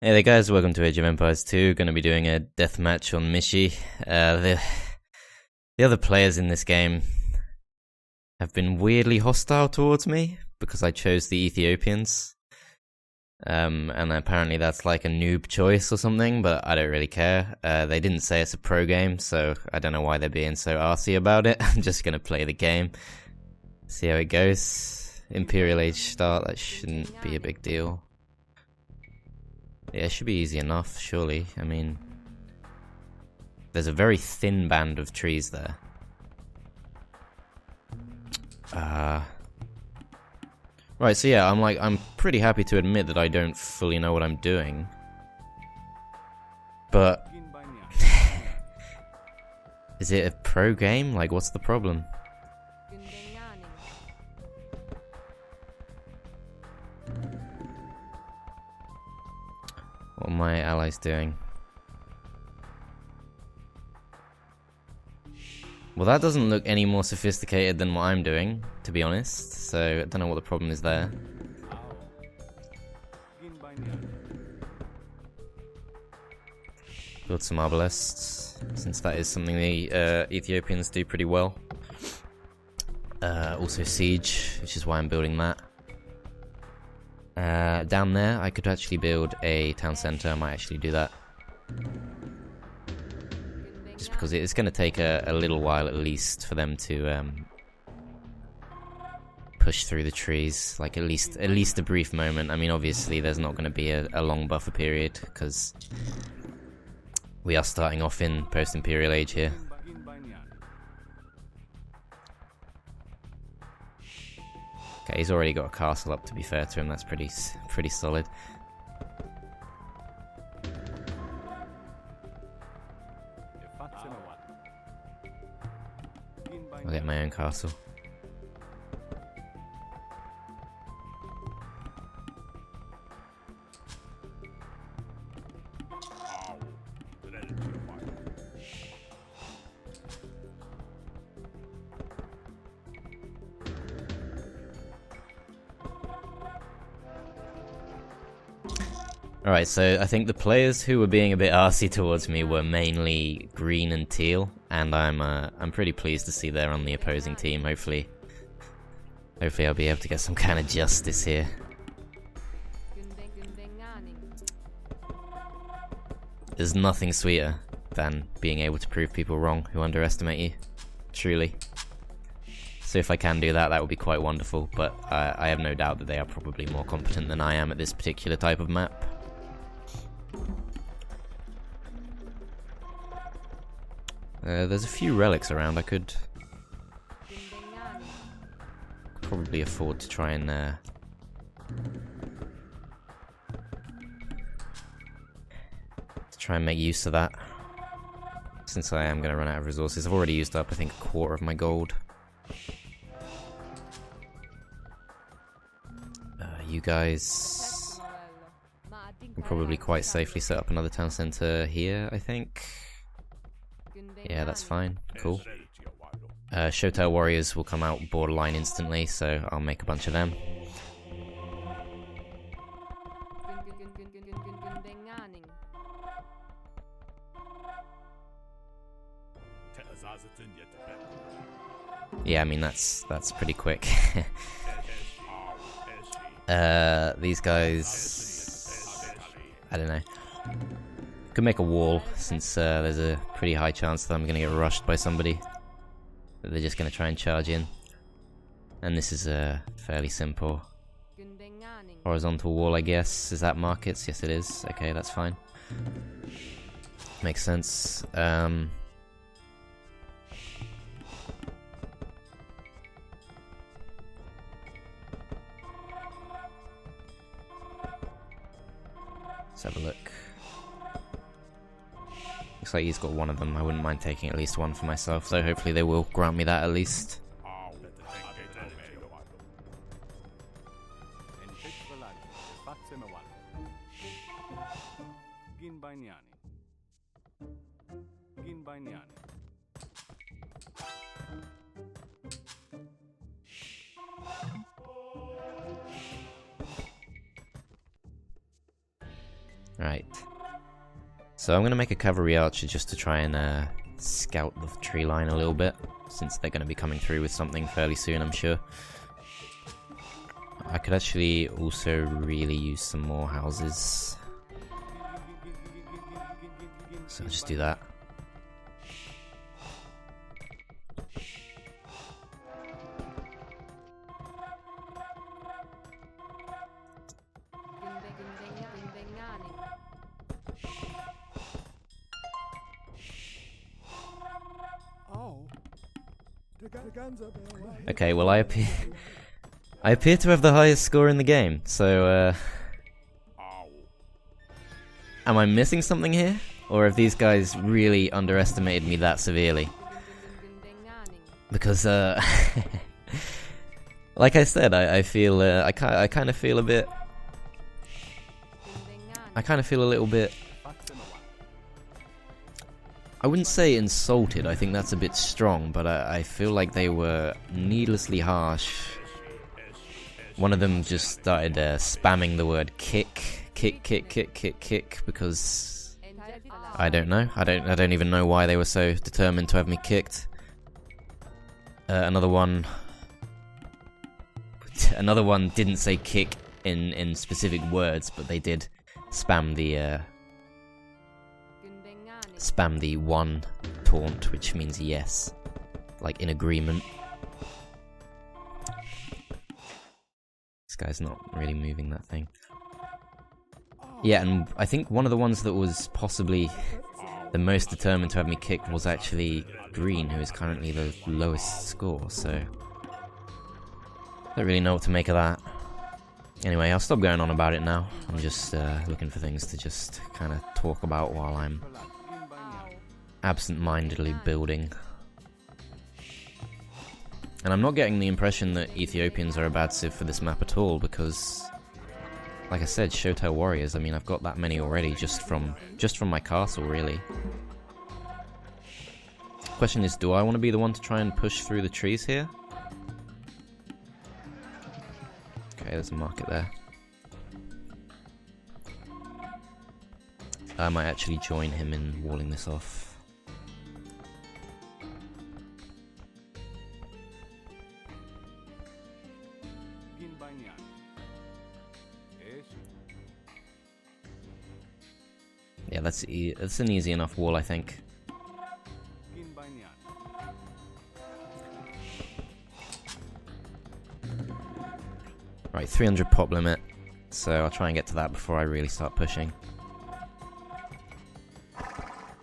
Hey there guys, welcome to Age of Empires 2. Gonna be doing a deathmatch on Michi. The other players in this game have been weirdly hostile towards me because I chose the Ethiopians. And apparently that's like a noob choice or something, but I don't really care. They didn't say it's a pro game, so I don't know why they're being so arsey about it. I'm just gonna play the game, see how it goes. Imperial Age start, that shouldn't be a big deal. Yeah, it should be easy enough, surely. I mean, there's a very thin band of trees there. Right, so yeah, I'm pretty happy to admit that I don't fully know what I'm doing. But is it a pro game? Like, what's the problem? What are my allies doing? Well, that doesn't look any more sophisticated than what I'm doing, to be honest, so I don't know what the problem is there. Build some arbalests, since that is something the Ethiopians do pretty well. Also siege, which is why I'm building that. Down there, I could actually build a town centre. I might actually do that. Just because it's going to take a little while at least for them to push through the trees. Like, at least a brief moment. I mean, obviously there's not going to be a long buffer period, because we are starting off in post-Imperial Age here. Okay, he's already got a castle up, to be fair to him. That's pretty solid. I'll get my own castle. Alright, so I think the players who were being a bit arsey towards me were mainly green and teal, and I'm pretty pleased to see they're on the opposing team. Hopefully I'll be able to get some kind of justice here. There's nothing sweeter than being able to prove people wrong who underestimate you, truly. So if I can do that, that would be quite wonderful, but I have no doubt that they are probably more competent than I am at this particular type of map. There's a few relics around. I could probably afford to try and make use of that, since I am going to run out of resources. I've already used up, I think, a quarter of my gold. You guys can probably quite safely set up another town centre here, I think. Yeah, that's fine. Cool. Shotel Warriors will come out borderline instantly, so I'll make a bunch of them. Yeah, I mean, that's pretty quick. These guys, I don't know. Could make a wall, since there's a pretty high chance that I'm going to get rushed by somebody. They're just going to try and charge in. And this is a fairly simple horizontal wall, I guess. Is that markets? Yes, it is. Okay, that's fine. Makes sense. Let's have a look. Looks like he's got one of them. I wouldn't mind taking at least one for myself, so hopefully they will grant me that at least. Right. So I'm going to make a cavalry archer just to try and scout the tree line a little bit, since they're going to be coming through with something fairly soon, I'm sure. I could actually also really use some more houses. So I'll just do that. Okay, well I appear to have the highest score in the game, so am I missing something here? Or have these guys really underestimated me that severely? Because like I said, I feel I kind of feel a bit, I kind of feel a little bit, I wouldn't say insulted, I think that's a bit strong, but I feel like they were needlessly harsh. One of them just started spamming the word kick, because I don't know. I don't even know why they were so determined to have me kicked. Another one didn't say kick in specific words, but they did spam the one taunt, which means yes, like in agreement. This guy's not really moving that thing. Yeah, and I think one of the ones that was possibly the most determined to have me kicked was actually Green, who is currently the lowest score, so don't really know what to make of that. Anyway, I'll stop going on about it now. I'm just looking for things to just kind of talk about while I'm absent-mindedly building. And I'm not getting the impression that Ethiopians are a bad civ for this map at all, because, like I said, Shotel Warriors, I mean, I've got that many already just from my castle, really. Question is, do I want to be the one to try and push through the trees here? Okay, there's a market there. I might actually join him in walling this off. Yeah, that's an easy enough wall, I think. Right, 300 pop limit, so I'll try and get to that before I really start pushing.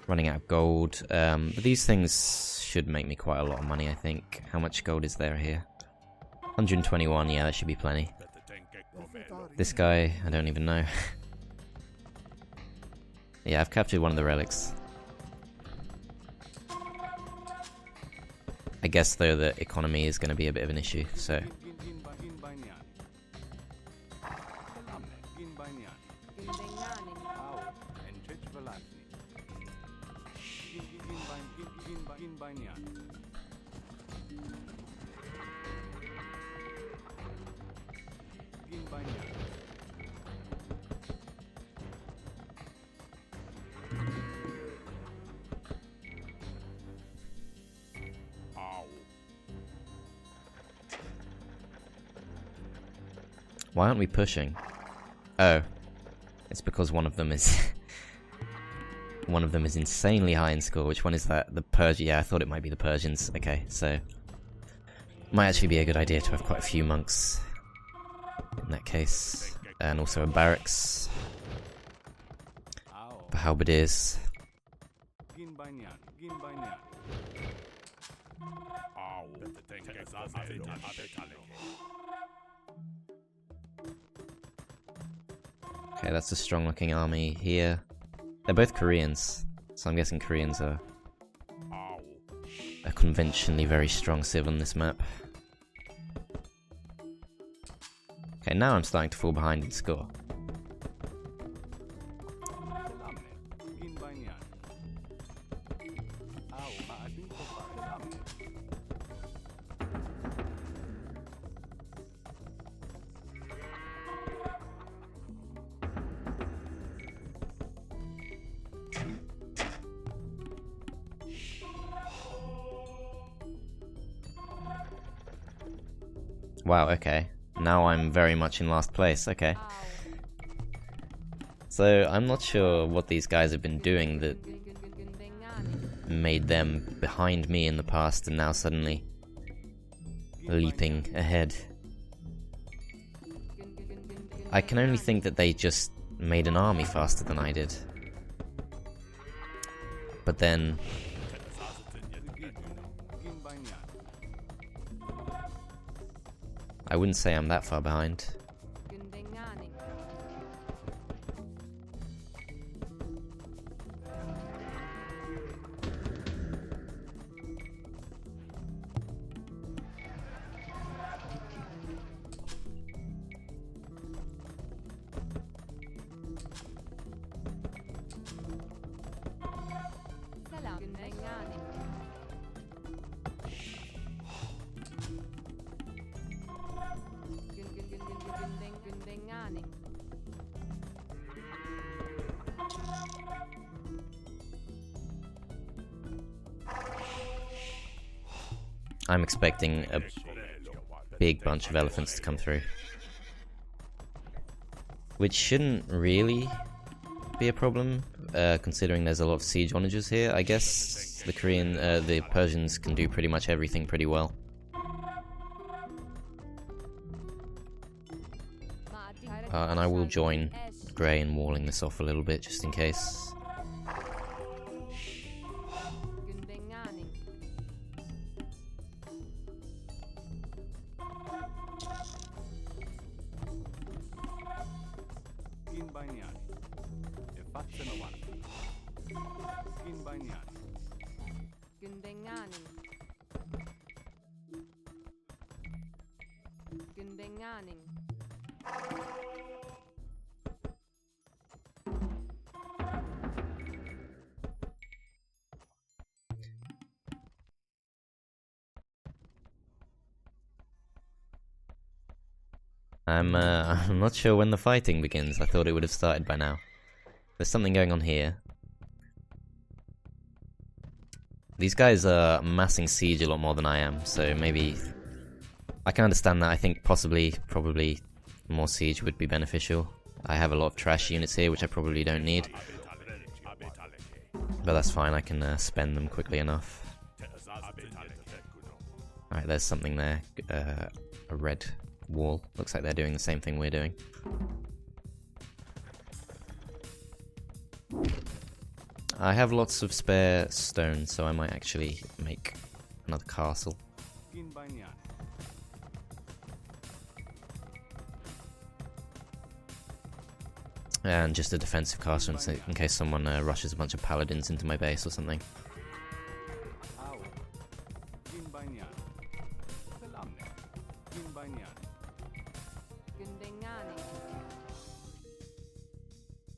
Running out of gold, but these things should make me quite a lot of money, I think. How much gold is there here? 121, yeah, that should be plenty. This guy, I don't even know. Yeah, I've captured one of the relics. I guess, though, the economy is going to be a bit of an issue, so... Why aren't we pushing? Oh, it's because one of them is one of them is insanely high in score. Which one is that? The Persian? Yeah, I thought it might be the Persians. Okay, so might actually be a good idea to have quite a few monks in that case, and also a barracks for halberdiers. Okay, that's a strong looking army here. They're both Koreans, so I'm guessing Koreans are a conventionally very strong civ on this map. Okay, now I'm starting to fall behind in score. Wow, okay. Now I'm very much in last place, okay. So, I'm not sure what these guys have been doing that made them behind me in the past and now suddenly leaping ahead. I can only think that they just made an army faster than I did. But then... I wouldn't say I'm that far behind. I'm expecting a big bunch of elephants to come through. Which shouldn't really be a problem, considering there's a lot of siege onagers here. I guess the Persians can do pretty much everything pretty well. And I will join Grey in walling this off a little bit, just in case. I'm not sure when the fighting begins. I thought it would have started by now. There's something going on here. These guys are massing siege a lot more than I am, so maybe... I can understand that. I think probably more siege would be beneficial. I have a lot of trash units here, which I probably don't need. But that's fine, I can spend them quickly enough. Alright, there's something there. A red wall. Looks like they're doing the same thing we're doing. I have lots of spare stone, so I might actually make another castle. And just a defensive castle in case someone rushes a bunch of paladins into my base or something.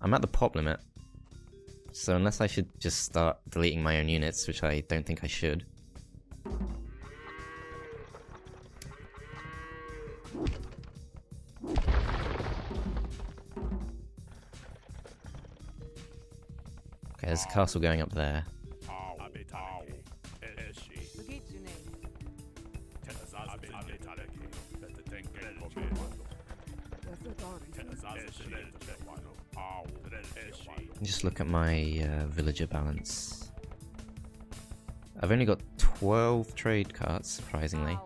I'm at the pop limit, so unless I should just start deleting my own units, which I don't think I should. Okay, there's a castle going up there. Just look at my villager balance. I've only got 12 trade carts, surprisingly.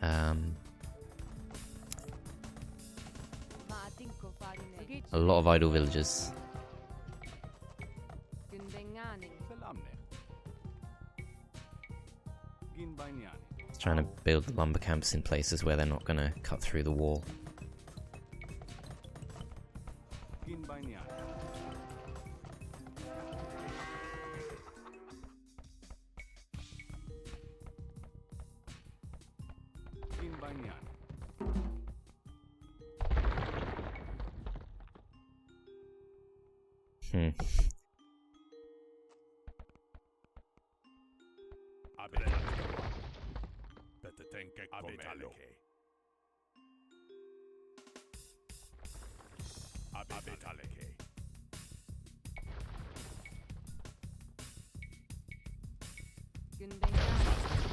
A lot of idle villagers. Just trying to build the lumber camps in places where they're not going to cut through the wall.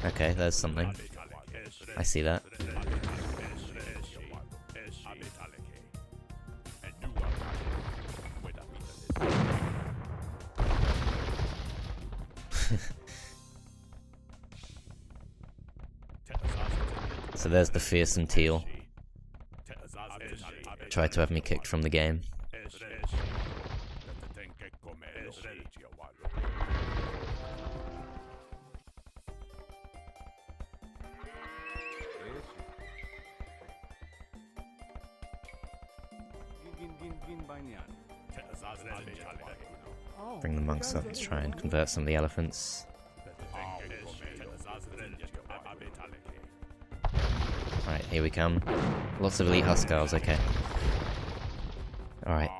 Okay, there's something. I see that. So there's the fearsome teal. Tried to have me kicked from the game. Bring the monks up to try and convert some of the elephants. Right, here we come. Lots of elite Huskars, okay. Alright.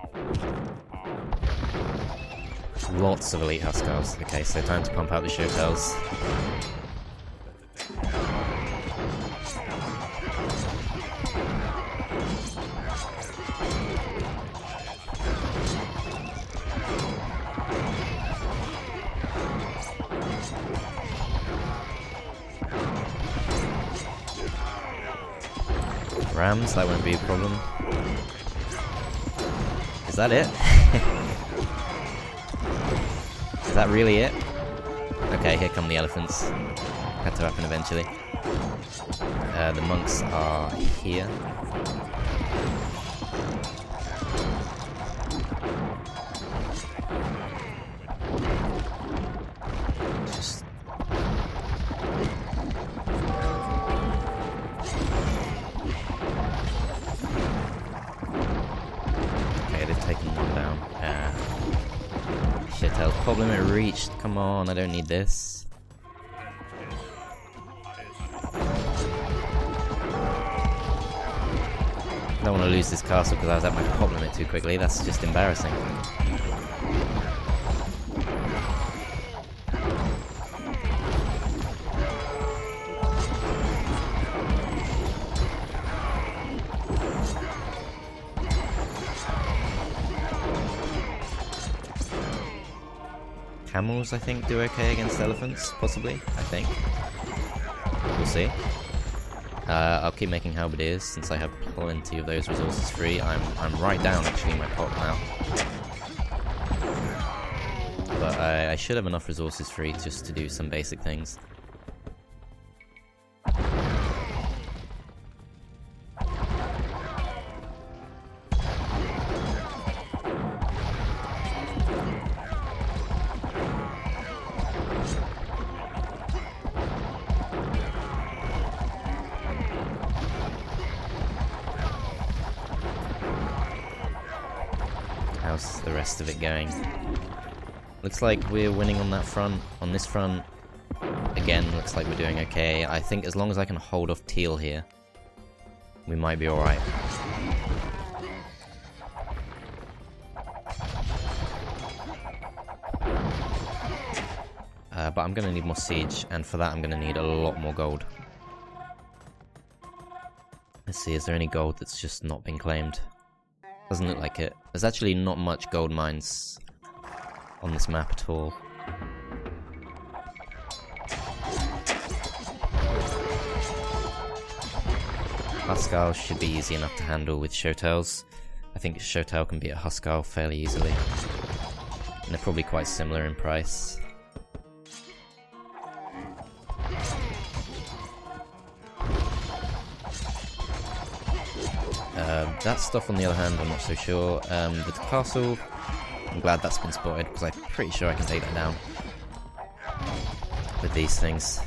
Lots of elite Huskars. Okay, so time to pump out the Shotels. Rams, that won't be a problem. Is that it? Is that really it? Okay, here come the elephants. Had to happen eventually. The monks are here. Just... Okay, they've taken one down. Shotel, problem it reached. Come on, I don't need this. I don't want to lose this castle because I was at my pop limit too quickly. That's just embarrassing. Camels, I think, do okay against elephants, possibly, I think. We'll see. I'll keep making halberdiers since I have plenty of those resources free. I'm right down actually in my pot now. But I should have enough resources free just to do some basic things. How's the rest of it going? Looks like we're winning on that front. On this front, again, looks like we're doing okay. I think as long as I can hold off teal here, we might be alright. But I'm going to need more siege, and for that I'm going to need a lot more gold. Let's see, is there any gold that's just not been claimed? Doesn't look like it. There's actually not much gold mines on this map at all. Huskar should be easy enough to handle with Shotels. I think Shotel can beat a Huskar fairly easily. And they're probably quite similar in price. That stuff on the other hand, I'm not so sure. The castle, I'm glad that's been spotted because I'm pretty sure I can take that down with these things.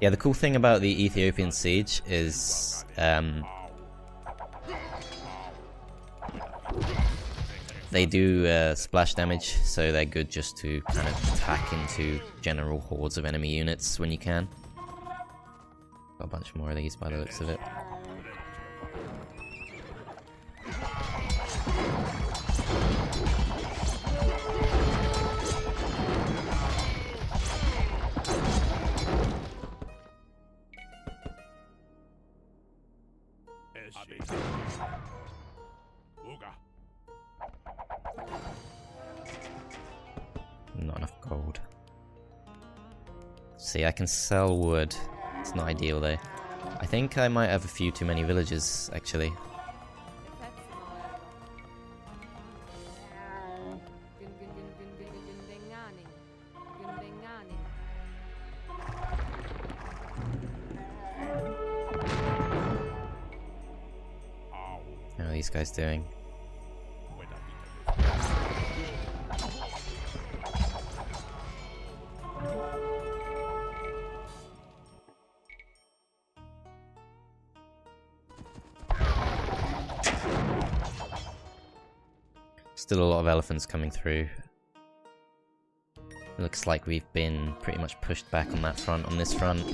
Yeah, the cool thing about the Ethiopian siege is they do splash damage, so they're good just to kind of attack into general hordes of enemy units when you can. Got a bunch more of these by the looks of it. See, I can sell wood. It's not ideal though. I think I might have a few too many villagers, actually. How are these guys doing? Still a lot of elephants coming through. Looks like we've been pretty much pushed back on that front. On this front,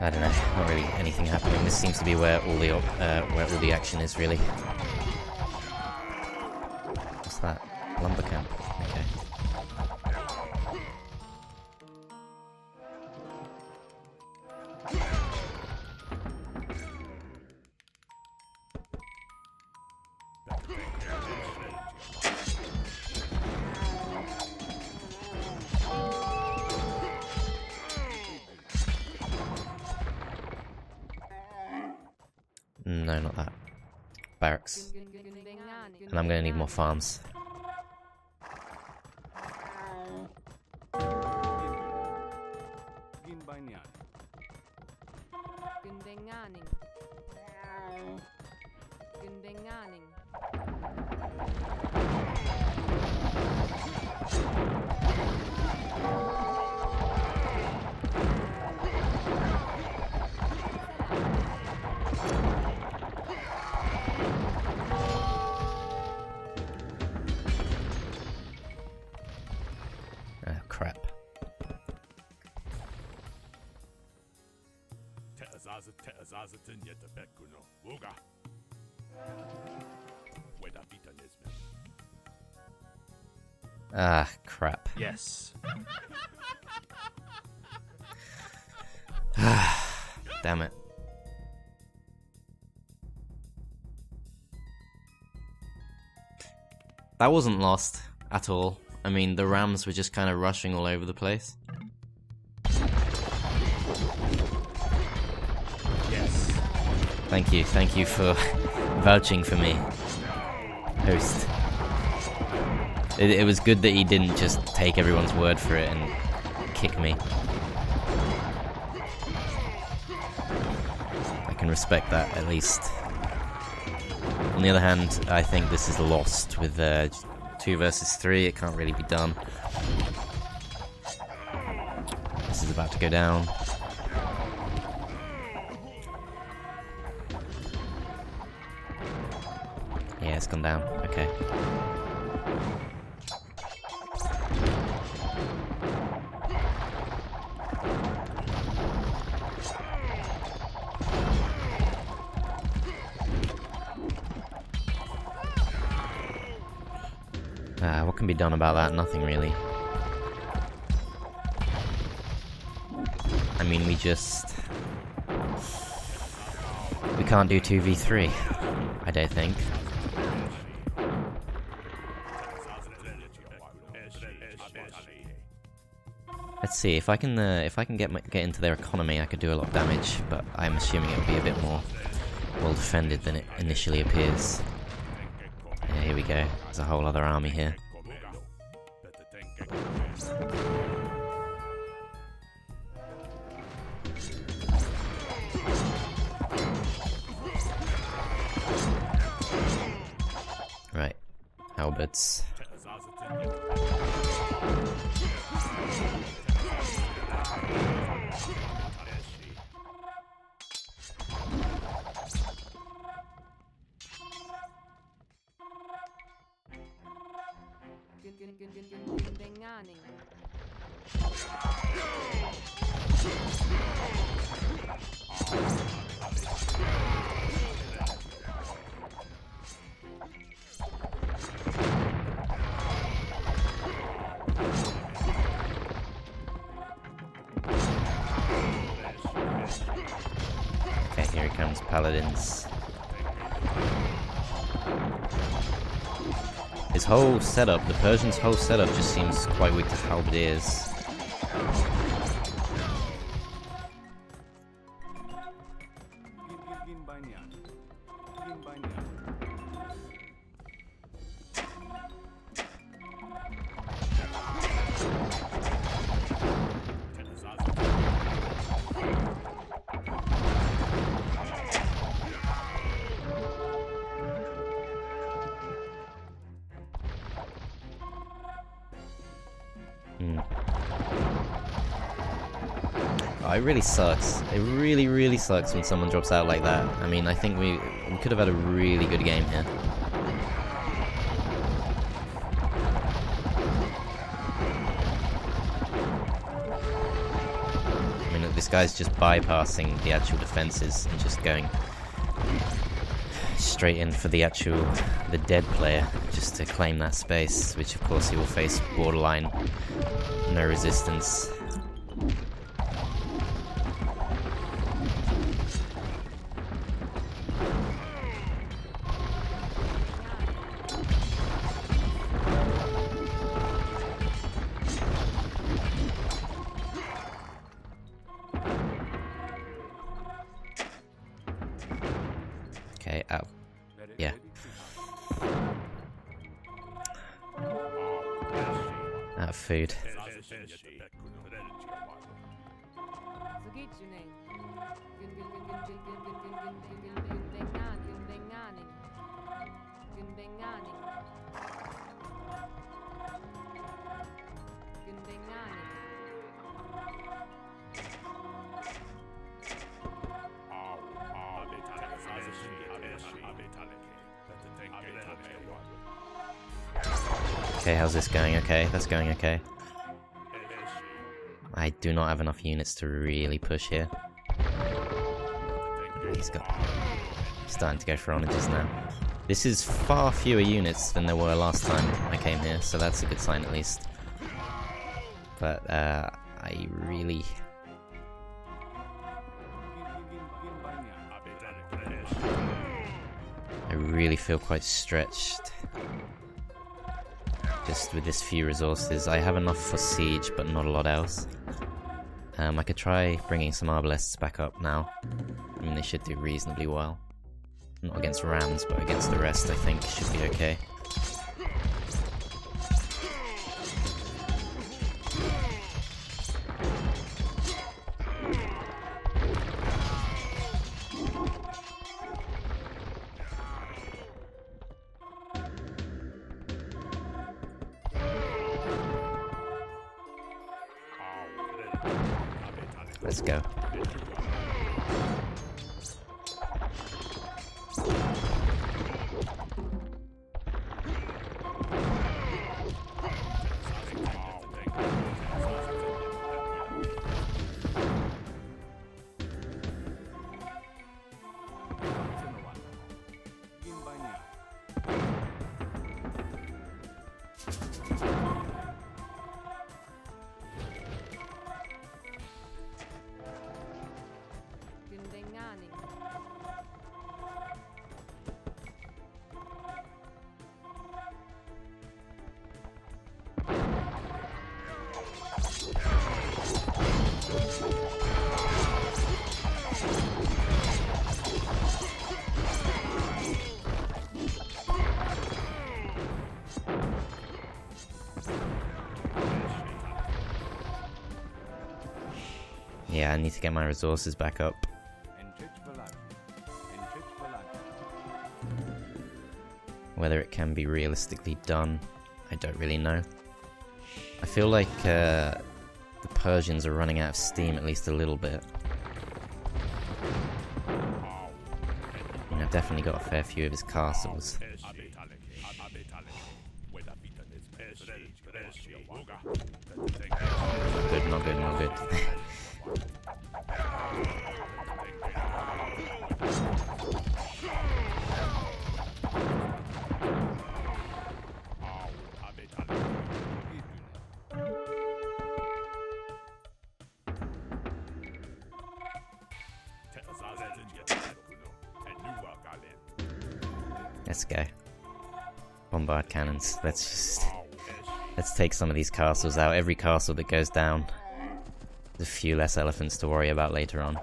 I don't know, not really anything happening. This seems to be where all the action is, really. What's that? Lumber camp. Okay. No, not that. Barracks. And I'm gonna need more farms. Crap. Ah, crap. Yes. Damn it. That wasn't lost at all. I mean, the Rams were just kind of rushing all over the place. Yes. Thank you for vouching for me, host. It was good that he didn't just take everyone's word for it and kick me. I can respect that, at least. On the other hand, I think this is lost with 2 versus 3, it can't really be done. This is about to go down. Yeah, it's gone down. Okay. What can be done about that? Nothing really. I mean, we can't do 2v3, I don't think. Let's see, if I can get into their economy, I could do a lot of damage, but I'm assuming it'll be a bit more well defended than it initially appears. Yeah, here we go. There's a whole other army here. Right, halberds. Okay, here he comes, paladins. His whole setup, the Persian's whole setup just seems quite weak to halberdiers. Oh, it really sucks. It really, really sucks when someone drops out like that. I mean, I think we could have had a really good game here. I mean, this guy's just bypassing the actual defenses and just going straight in for the dead player, just to claim that space, which of course he will face borderline no resistance. Okay, out. Yeah. Out of food. Okay, how's this going? Okay, that's going okay. I do not have enough units to really push here. He's starting to go for onages now. This is far fewer units than there were last time I came here, so that's a good sign at least. But I really feel quite stretched. Just with this few resources. I have enough for siege, but not a lot else. I could try bringing some arbalests back up now. I mean, they should do reasonably well. Not against rams, but against the rest, I think should be okay. Let's go. Yeah, I need to get my resources back up. Whether it can be realistically done, I don't really know. I feel like the Persians are running out of steam at least a little bit. And I've definitely got a fair few of his castles. Not good, not good, not good. Let's go. Bombard cannons. Let's take some of these castles out. Every castle that goes down There's a few less elephants to worry about later on.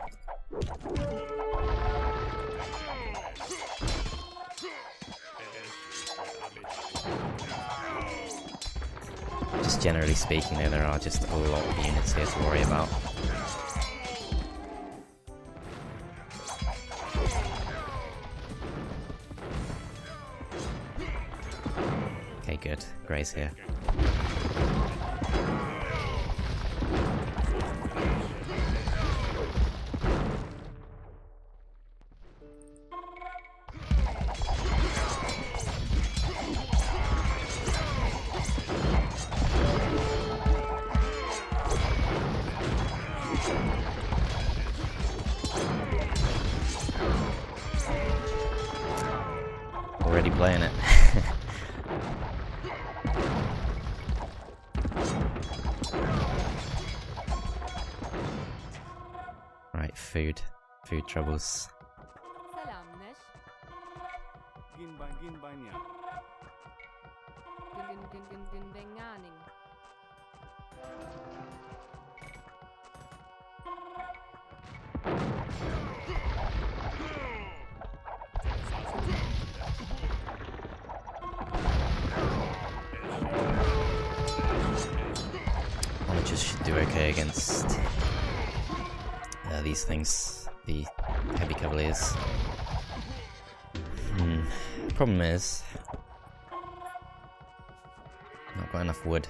Just generally speaking though, there are just a lot of units here to worry about. Okay, good. Gray's here. Already playing it. Right, food troubles. Archers should do okay against these things, the heavy cavaliers. Problem is, not got enough wood.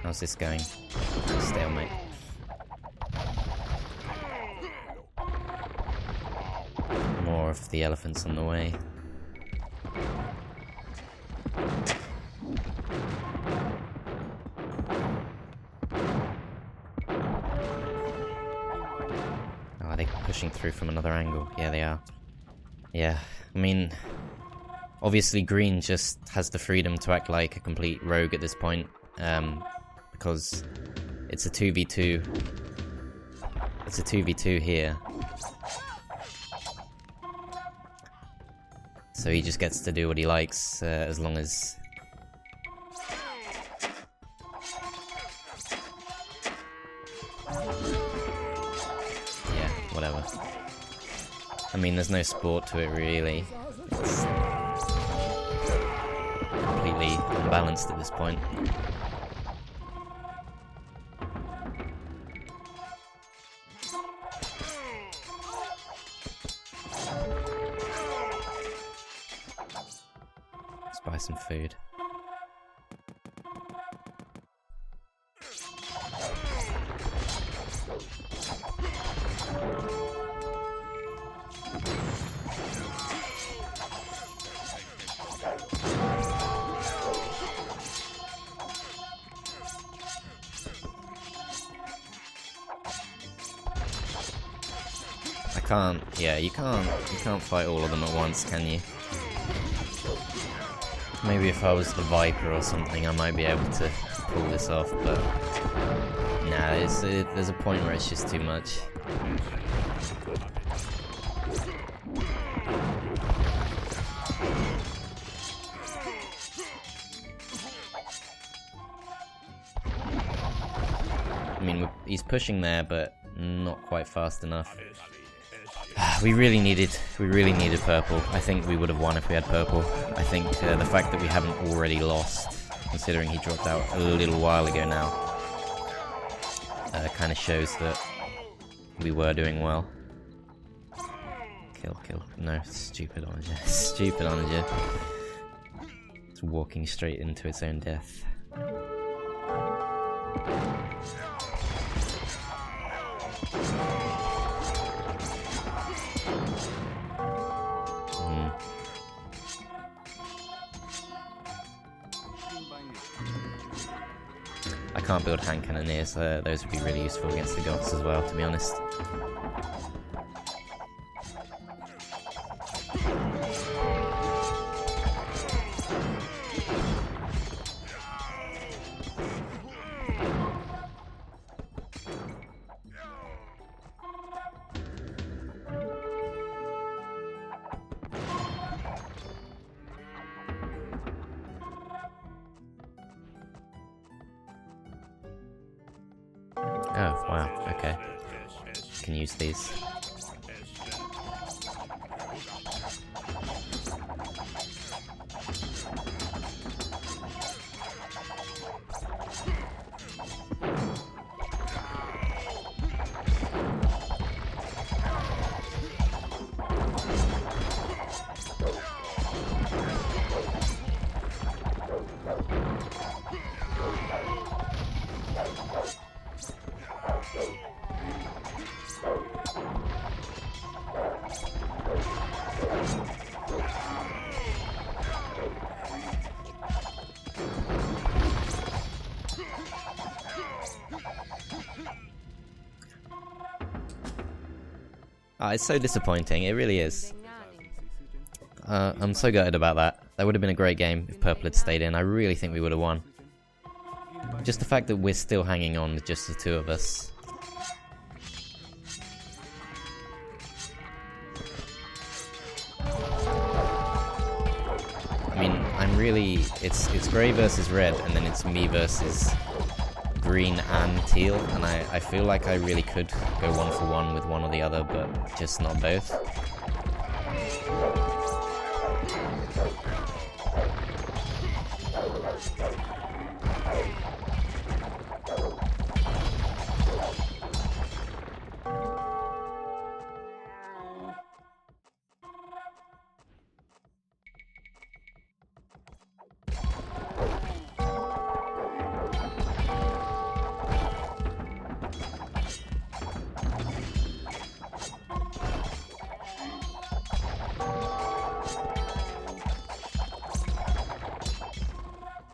How's this going? Stalemate. More of the elephants on the way. Oh, are they pushing through from another angle? Yeah, they are. Yeah, I mean, obviously green just has the freedom to act like a complete rogue at this point. Because it's a 2v2. It's a 2v2 here. So he just gets to do what he likes, as long as... Yeah, whatever. I mean, there's no sport to it, really. It's completely unbalanced at this point. Let's buy some food. You can't fight all of them at once, can you? Maybe if I was the Viper or something, I might be able to pull this off, but nah, there's a point where it's just too much. I mean, he's pushing there, but not quite fast enough. We really needed purple. I think we would have won if we had purple. I think the fact that we haven't already lost, considering he dropped out a little while ago now, kind of shows that we were doing well. Kill. No, stupid onager. Stupid onager. It's walking straight into its own death. I can't build hand cannoneers, those would be really useful against the goths as well, to be honest. wow, okay. Can use these. It's so disappointing, it really is. I'm so gutted about that. That would have been a great game if Purple had stayed in. I really think we would have won. Just the fact that we're still hanging on with just the two of us. I mean, I'm really... It's grey versus red, and then it's me versus green and teal, and I feel like I really could go 1-for-1 with one or the other, but just not both.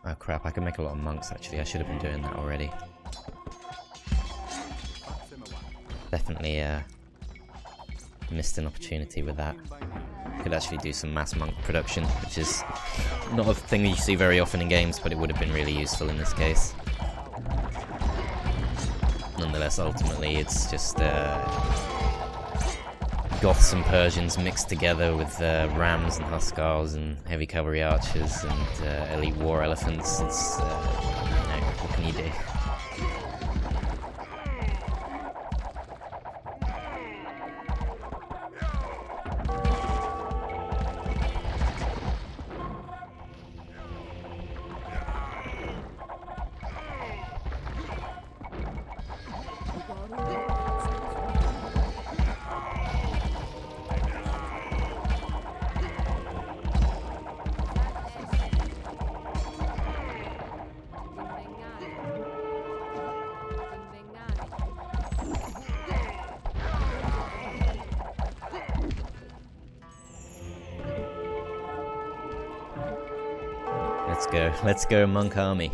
Oh crap, I can make a lot of monks actually, I should have been doing that already. Definitely missed an opportunity with that. Could actually do some mass monk production, which is not a thing that you see very often in games, but it would have been really useful in this case. Nonetheless, ultimately it's just Goths and Persians mixed together with Rams and Huskars and heavy cavalry archers and elite war elephants. It's, you know, what can you do? Let's go, monk army.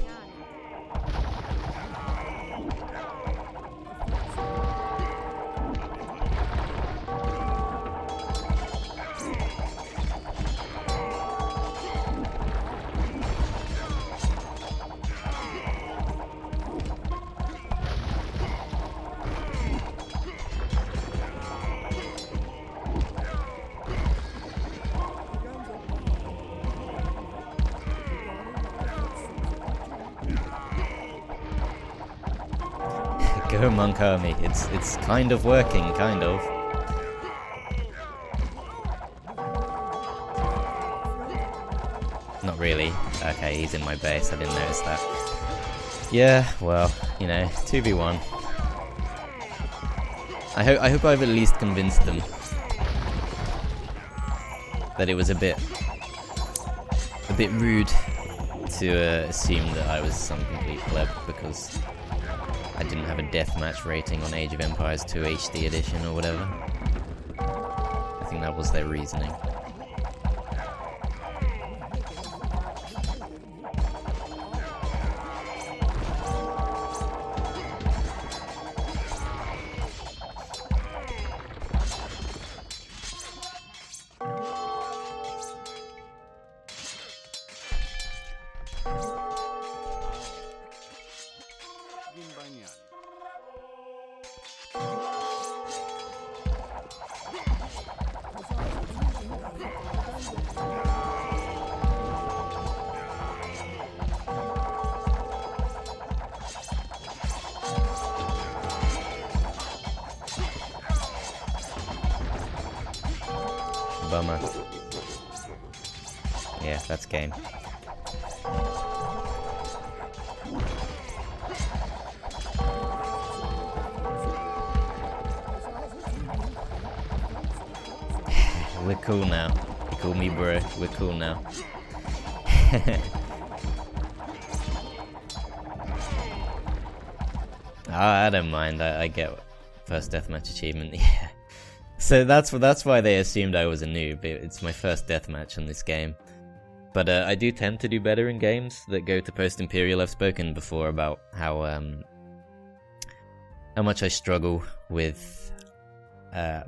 Go monk army. It's kind of working, kind of. Not really. Okay, he's in my base. I didn't notice that. Yeah, well, you know, 2v1. I hope I've at least convinced them that it was a bit rude to assume that I was some complete pleb because I didn't have a deathmatch rating on Age of Empires 2 HD edition or whatever. I think that was their reasoning. bummer. Yeah, that's game. We're cool now. You call me bro. We're cool now. I don't mind. I get first deathmatch achievement. Yeah. So that's why they assumed I was a noob. It's my first deathmatch in this game. But I do tend to do better in games that go to post-Imperial. I've spoken before about how much I struggle with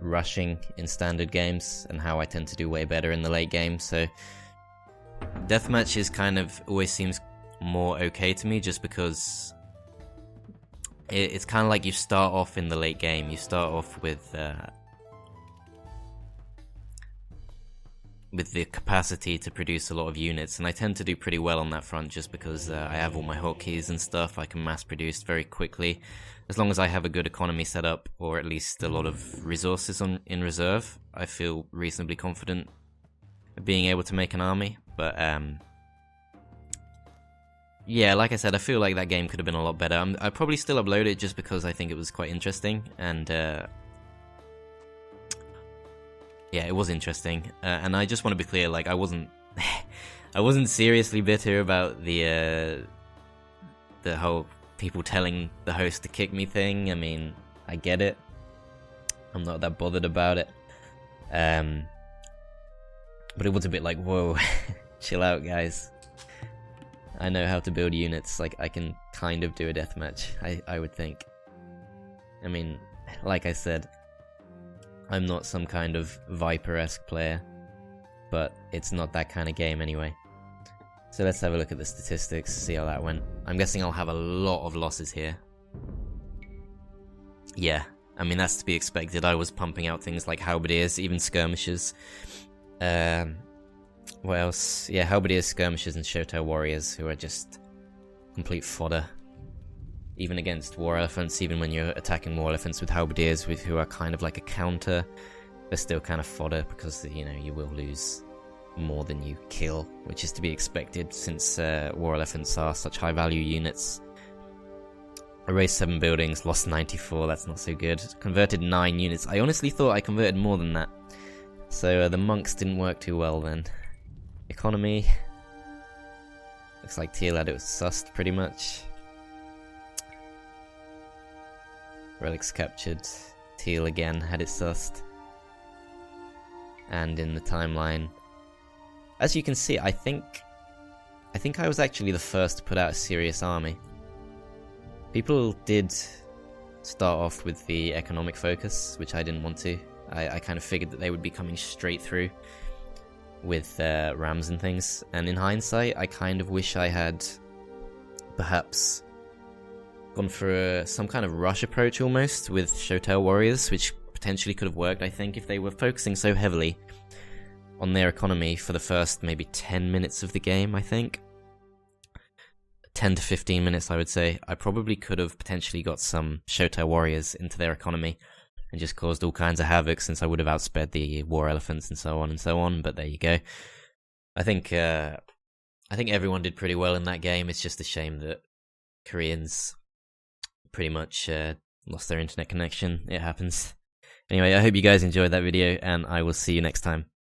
rushing in standard games and how I tend to do way better in the late game. So deathmatch is kind of always seems more okay to me, just because it's kind of like you start off in the late game. You start off with the capacity to produce a lot of units, and I tend to do pretty well on that front just because I have all my hotkeys and stuff. I can mass produce very quickly as long as I have a good economy set up, or at least a lot of resources in reserve. I feel reasonably confident of being able to make an army. But yeah, like I said, I feel like that game could have been a lot better. I probably still upload it just because I think it was quite interesting, and yeah, it was interesting, and I just want to be clear, like, I wasn't seriously bitter about the whole people telling the host to kick me thing. I mean, I get it. I'm not that bothered about it. But it was a bit like, whoa, chill out, guys. I know how to build units. Like, I can kind of do a deathmatch, I would think. I mean, like I said, I'm not some kind of Viper-esque player, but it's not that kind of game anyway. So let's have a look at the statistics, see how that went. I'm guessing I'll have a lot of losses here. Yeah, I mean, that's to be expected. I was pumping out things like halberdiers, even skirmishers. What else? Yeah, halberdiers, skirmishers, and Shotel Warriors, who are just complete fodder. Even against war elephants, even when you're attacking war elephants with halberdiers, who are kind of like a counter, they're still kind of fodder because, you know, you will lose more than you kill, which is to be expected since war elephants are such high value units. Erased 7 buildings, lost 94, that's not so good. Converted 9 units. I honestly thought I converted more than that. So the monks didn't work too well then. Economy. Looks like Teal had it sussed pretty much. Relics captured. Teal again had it sussed. And in the timeline, as you can see, I think I was actually the first to put out a serious army. People did start off with the economic focus, which I didn't want to. I kind of figured that they would be coming straight through with rams and things. And in hindsight, I kind of wish I had perhaps gone for some kind of rush approach almost with Shotel Warriors, which potentially could have worked, I think, if they were focusing so heavily on their economy for the first maybe 10 minutes of the game, I think. 10 to 15 minutes, I would say. I probably could have potentially got some Shotel Warriors into their economy and just caused all kinds of havoc, since I would have outsped the war elephants and so on, but there you go. I think everyone did pretty well in that game. It's just a shame that Koreans pretty much lost their internet connection. It happens. Anyway, I hope you guys enjoyed that video, and I will see you next time.